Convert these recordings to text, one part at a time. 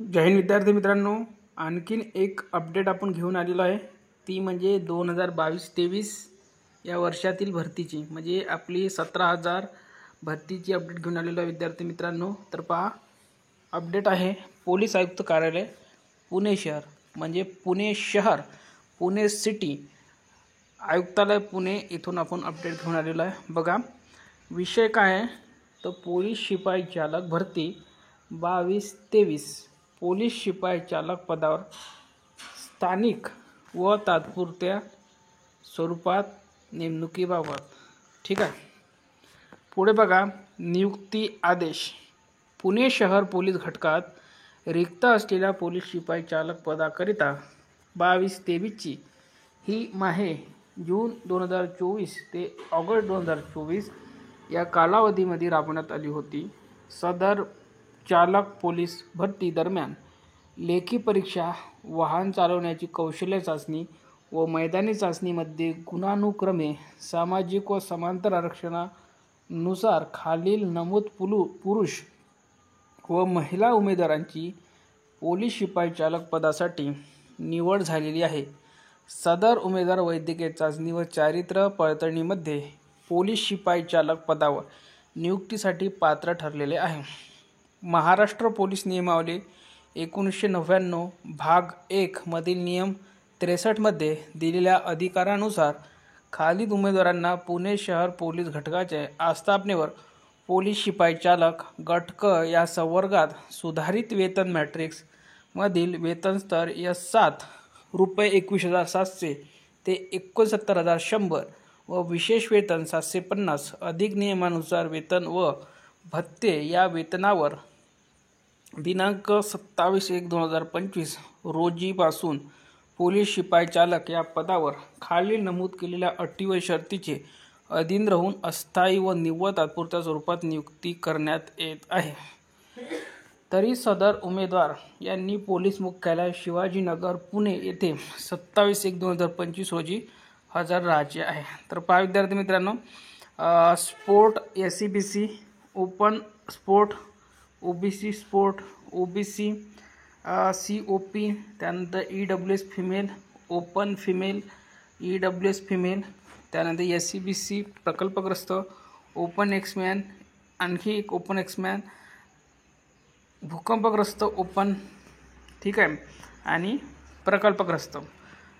जय हिंद विद्यार्थी मित्रांनो, आणखीन एक अपडेट आपण घेऊन आलेलो आहे। ती म्हणजे 2022-23 या वर्षातील भरतीची म्हणजे आपली 17,000 भरतीची अपडेट घेऊन आलेलो आहे विद्यार्थी मित्रांनो। तर पहा, अपडेट आहे पोलीस आयुक्त कार्यालय पुणे शहर म्हणजे पुणे शहर पुणे सिटी आयुक्तालय पुणे इथून आपण अपडेट घेऊन आलेलो आहे। बघा विषय काय आहे, तर पोलीस शिपाई चालक भरती 22-23 पोलीस शिपाई चालक पदावर स्थानिक व तात्पुरत्या स्वरूपात नेमणुकीबाबत। ठीक आहे, पुढे बघा नियुक्ती आदेश। पुणे शहर पोलीस घटकात रिक्त असलेल्या पोलीस शिपाई चालक पदाकरिता 22-23 ची ही माहे जून 2024 ते ऑगस्ट 2024 या कालावधीमध्ये राबवण्यात आली होती। सदर चालक पोलीस भरती दरम्यान लेखी परीक्षा, वाहन चालवण्याची कौशल्य चाचणी व मैदानी चाचणीमध्ये गुणानुक्रमे सामाजिक व समांतर आरक्षणानुसार खालील नमूद पुरुष व महिला उमेदवारांची पोलीस शिपाई चालक पदासाठी निवड झालेली आहे। सदर उमेदवार वैद्यकीय चाचणी व चारित्र्य पडताळणीमध्ये पोलीस शिपाई चालक पदावर नियुक्तीसाठी पात्र ठरलेले आहे। महाराष्ट्र पोलीस नियमावली 1999 भाग 1 मधील नियम 63 मध्ये दिलेल्या अधिकारानुसार खालील उमेदवारांना पुणे शहर पोलीस घटकाच्या आस्थापनेवर पोलीस शिपाई चालक गट क या संवर्गात सुधारित वेतन मॅट्रिक्स मधील वेतन स्तर S7 रुपये 21,700 ते 69,100 व विशेष वेतन 750 अधिक नियमानुसार वेतन व भत्ते या वेतनावर दिनांक 27/1/2025 रोजीपासून पोलीस शिपाई चालक या पदावर खालील नमूद केलेल्या अटी व शर्तीचे अधीन राहून अस्थायी व निव्वळ तात्पुरत्या स्वरूपात नियुक्ती करण्यात येत आहे। तरी सदर उमेदवार यांनी पोलीस मुख्यालय शिवाजीनगर पुणे येथे 27/1/2025 रोजी हजर राहायचे आहे। तर पहा विद्यार्थी मित्रांनो, sport SCBC open sport OBC sport OBC COP, त्यानंतर EWS female open female EWS female, त्यानंतर SCBC प्रकल्पग्रस्त ओपन एक्समॅन, आणखी एक ओपन एक्समॅन भूकंपग्रस्त ओपन, ठीक आहे, आणि प्रकल्पग्रस्त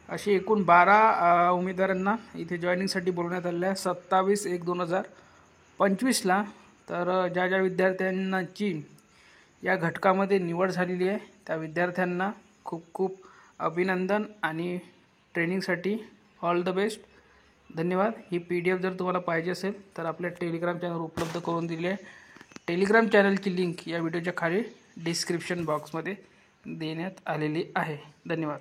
अशी एकूण 12 उमेदवारांना इथे जॉईनिंगसाठी बोलवण्यात आलेलं आहे 27/1/2025 ला। तर ज्या विद्यार्थ्यांची या घटकामध्ये निवड झालेली आहे त्या विद्यार्थ्यांना खूप खूप अभिनंदन आणि ट्रेनिंगसाठी ऑल द बेस्ट। धन्यवाद। ही PDF जर तुम्हाला पाहिजे असेल तर आपल्या टेलिग्राम चॅनल उपलब्ध करून दिले आहे। टेलिग्राम चॅनलची लिंक या व्हिडिओच्या खाली डिस्क्रिप्शन बॉक्समध्ये देण्यात आलेली आहे। धन्यवाद।